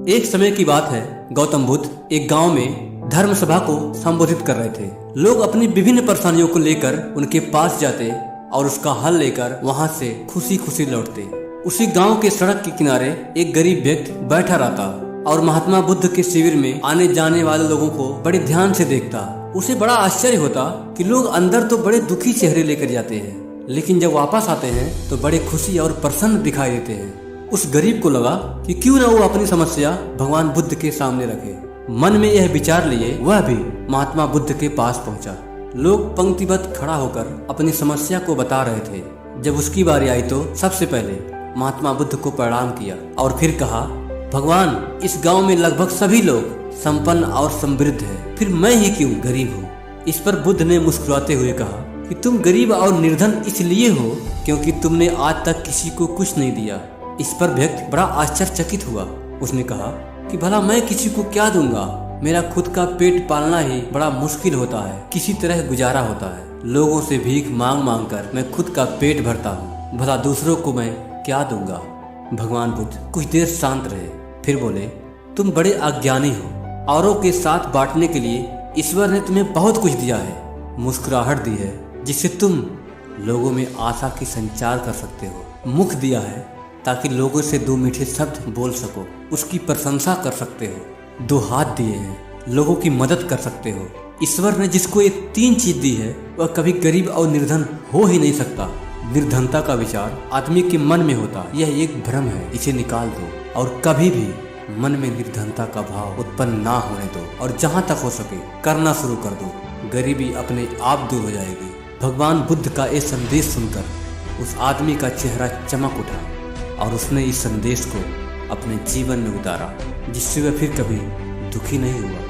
एक समय की बात है, गौतम बुद्ध एक गांव में धर्म सभा को संबोधित कर रहे थे। लोग अपनी विभिन्न परेशानियों को लेकर उनके पास जाते और उसका हल लेकर वहां से खुशी खुशी लौटते। उसी गांव के सड़क के किनारे एक गरीब व्यक्ति बैठा रहता और महात्मा बुद्ध के शिविर में आने जाने वाले लोगों को बड़े ध्यान से देखता। उसे बड़ा आश्चर्य होता कि लोग अंदर तो बड़े दुखी चेहरे लेकर जाते हैं, लेकिन जब वापस आते हैं तो बड़े खुशी और प्रसन्न दिखाई देते हैं। उस गरीब को लगा कि क्यों न वो अपनी समस्या भगवान बुद्ध के सामने रखे। मन में यह विचार लिए वह भी महात्मा बुद्ध के पास पहुंचा। लोग पंक्तिबद्ध खड़ा होकर अपनी समस्या को बता रहे थे। जब उसकी बारी आई तो सबसे पहले महात्मा बुद्ध को प्रणाम किया और फिर कहा, भगवान, इस गांव में लगभग सभी लोग संपन्न और समृद्ध हैं, फिर मैं ही क्यों गरीब हूँ। इस पर बुद्ध ने मुस्कुराते हुए कहा कि तुम गरीब और निर्धन इसलिए हो क्योंकि तुमने आज तक किसी को कुछ नहीं दिया। इस पर व्यक्ति बड़ा आश्चर्यचकित हुआ। उसने कहा कि भला मैं किसी को क्या दूंगा, मेरा खुद का पेट पालना ही बड़ा मुश्किल होता है, किसी तरह गुजारा होता है। लोगों से भीख मांग मांग कर मैं खुद का पेट भरता हूँ, भला दूसरों को मैं क्या दूंगा। भगवान बुद्ध कुछ देर शांत रहे, फिर बोले, तुम बड़े अज्ञानी हो। औरों के साथ बांटने के लिए ईश्वर ने तुम्हें बहुत कुछ दिया है, मुस्कुराहट दी है जिससे तुम लोगों में आशा की संचार कर सकते हो, मुख दिया है ताकि लोगों से दो मीठे शब्द बोल सको, उसकी प्रशंसा कर सकते हो, दो हाथ दिए हैं, लोगों की मदद कर सकते हो। ईश्वर ने जिसको ये तीन चीज दी है वह कभी गरीब और निर्धन हो ही नहीं सकता। निर्धनता का विचार आदमी के मन में होता, यह एक भ्रम है, इसे निकाल दो और कभी भी मन में निर्धनता का भाव उत्पन्न ना होने दो और जहाँ तक हो सके करना शुरू कर दो। गरीबी अपने आप दूर हो जाएगी। भगवान बुद्ध का ये संदेश सुनकर उस आदमी का चेहरा चमक उठा और उसने इस संदेश को अपने जीवन में उतारा, जिससे वह फिर कभी दुखी नहीं हुआ।